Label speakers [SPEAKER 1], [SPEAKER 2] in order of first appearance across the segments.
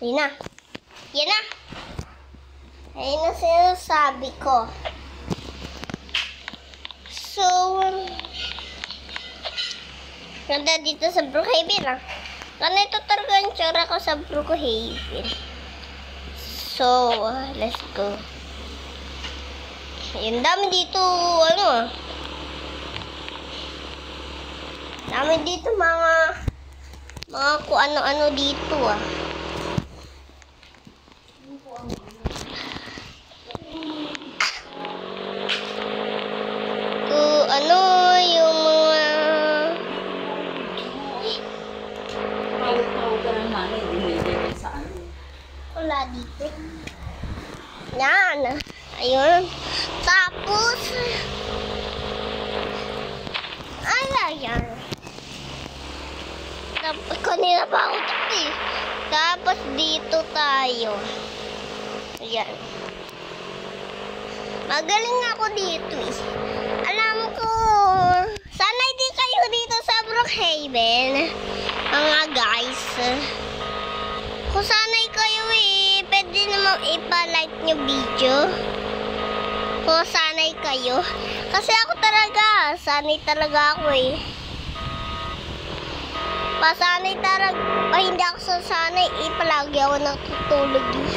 [SPEAKER 1] Yan na. Yan na. Ayun na sinasabi ko. So, ganda dito sa Brookhaven ah. Ganito talaga ang tsura ko sa Brookhaven. So, let's go. Ayun, dami dito, ano ah. Dami dito mga kung ano-ano dito ah. Kung ano yung mga wala dito. Yan. Ayun. Tapos ayan. Tapos kanina pa ako dito eh. Tapos dito tayo. Ayan. Magaling ako dito eh. Alam ko, sana hindi kayo dito sa Brookhaven, mga guys. Kung sanay kayo eh, pwede naman ipa-like nyo video. Kung sanay kayo. Kasi ako talaga, sanay talaga ako eh. Pasanay talaga, hindi ako sasanay eh, palagi ako natutulog eh.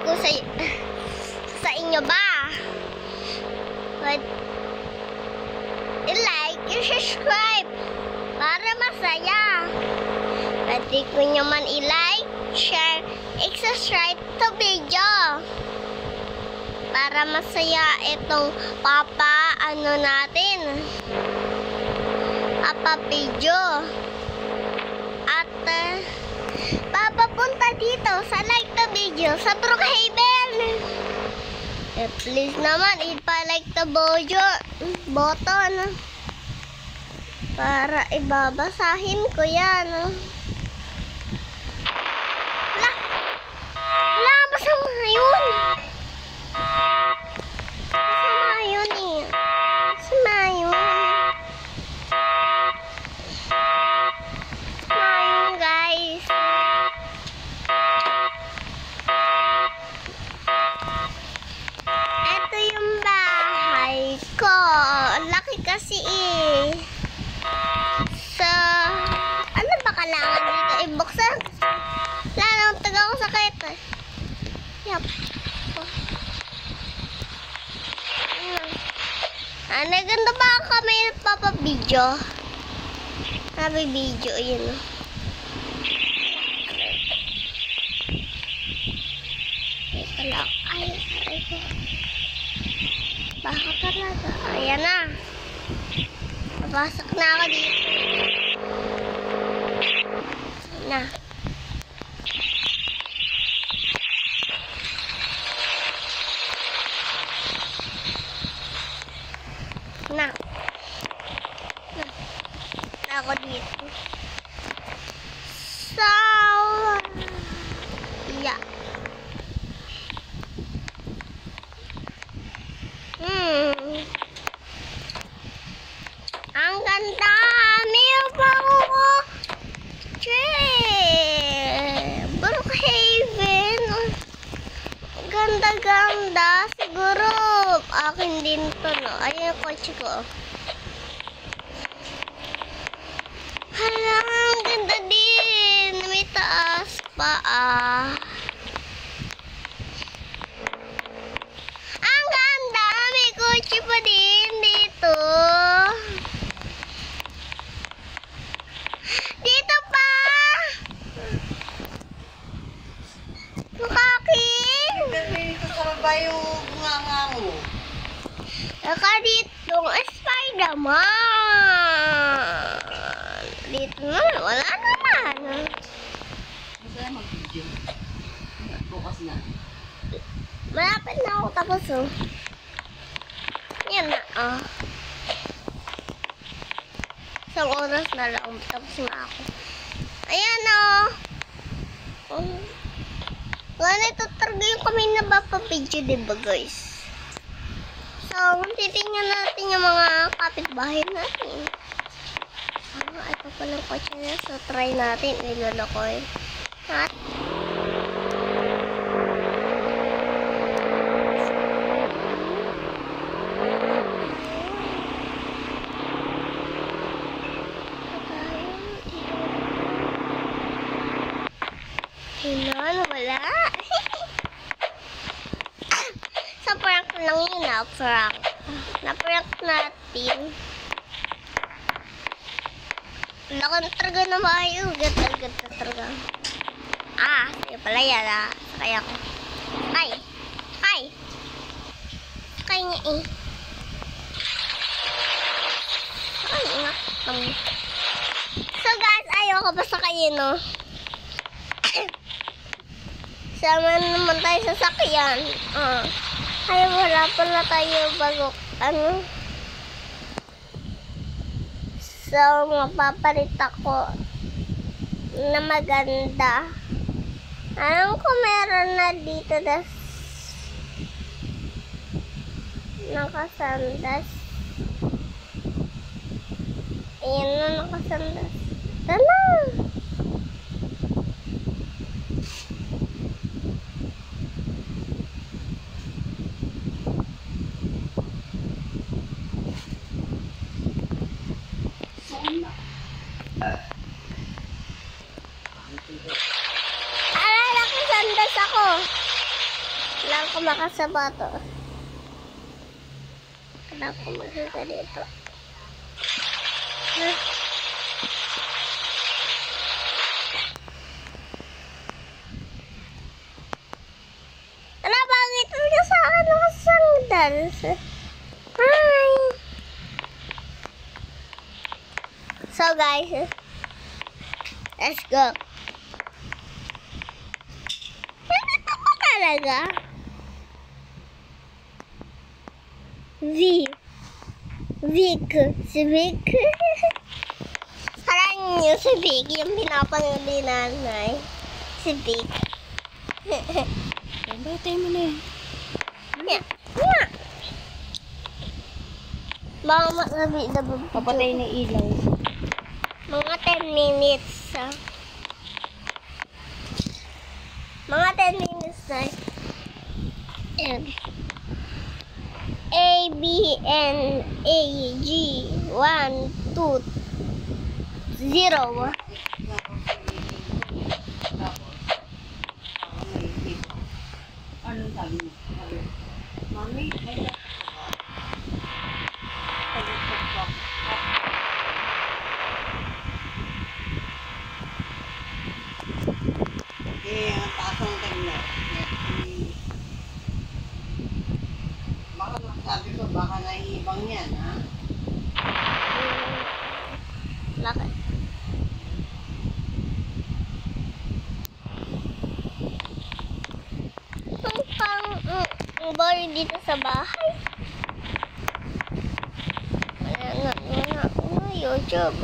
[SPEAKER 1] Kung sa inyo ba? I-like, i-subscribe para masaya. Pwede ko naman i-like, share, i-subscribe to video para masaya itong ano natin video at papapunta dito sa like the video sa Brookhaven. Please naman ipa-like the button para ibabasahin ko yan. Wala masama yun. Masama yun eh. Masama yun. Guys. Ito yung bahay ko. Ang laki kasi eh. So, ano ba kailangan dito? I-buksan. Wala nang taga ko sakit eh. Yup. Naganda ba kami nagpapabidyo? Sabi video, yun o. Ito lang. Ay, aray ko. Baka talaga. Ayan na. Napasok na ako dito. Na. Na. Ako dito. So, yeah. Ang ganda. Meron pa ako. Brookhaven. Ganda-ganda. Siguro, akin din to, no? Ayan yung kotse ko. Hala, ang ganda din. May taas pa, ah. Ang ganda. May kotse pa din dito. Dito pa. Makakin.
[SPEAKER 2] Dito sa baba yung bunganga mo.
[SPEAKER 1] Saka dito, Spider-Man. Dito na, wala naman.
[SPEAKER 2] Masaya mag-video. Bukas na.
[SPEAKER 1] Malapit na ako tapos oh. Yan na ah. Isang oras na lang tapos na ako. Ayan oh. Ganito talaga yung kami nabapapidyo, diba guys? So, titingnan natin yung mga kapitbahay natin. Ito Walang kotse na. So, try natin. Ilolo ko eh. At, Hinon, wala. Sa prank lang yun na, prank. Na-prank natin. Wala ka na talaga na maayo. Ganda talaga. Sige pala yan Sakay ako. Sakay niya eh. Sakay nga. So guys, ayoko pa sakayin no. Sama naman tayo sa sakyan. Ay, wala pala tayo bago. So, mapapalit ako na maganda. Alam ko meron na dito nakasandas. Ayan na nakasandas. Tala! Nakasandas ako. Kailangan ko makasabato. Kailangan ko magsusa dito. Ano, bakit ka sa akin nakasandals? Hi! So guys, let's go. Nandito ko talaga. Vic. Si Vic. Parang yung si Vic, yung pinapanood ni nanay. Si Vic.
[SPEAKER 2] Batay mo na
[SPEAKER 1] Yeah. Baka makabi na ba?
[SPEAKER 2] Papatay na ilaw.
[SPEAKER 1] Mga 10 minutes. Mga 10 minutes na. A, B, N, A, G, 1, 2, 0.
[SPEAKER 2] Anong sabi mo? Mami, ay ang taas ng kanya. Baka sabi ko, baka nahihibang yan, ha?
[SPEAKER 1] Lakad. Ang boring dito sa bahay. Wala YouTube.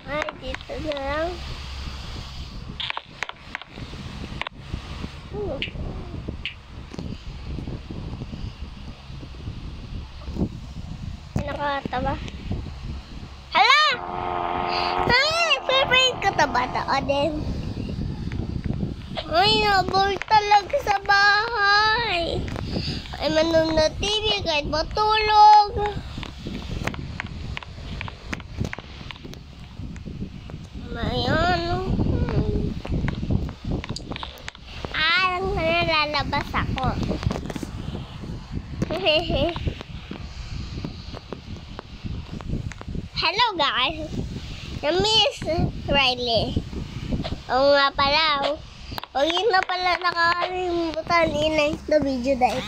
[SPEAKER 1] Ay, dito na lang. Nakakatawa. Hala! Ay, favorite ko ito bata. O din. Ay, naboard talaga sa bahay. Ay, manood na TV kahit matulog. Ayan. Lalabas ako. Hello guys. Na-miss Riley. Oo nga pala. Huwag yun na pala nakakalimutan i-like the video dahil.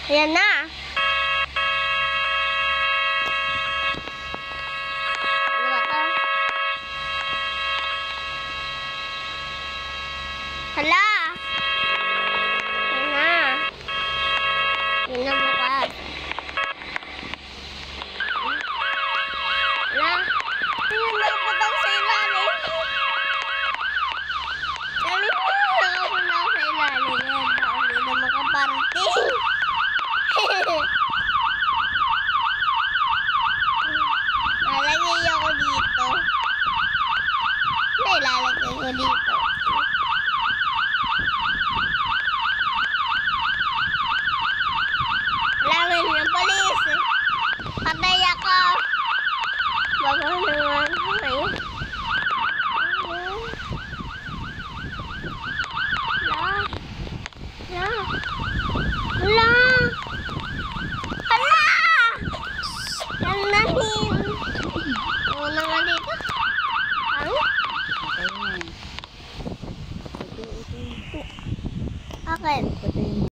[SPEAKER 1] Ayan na.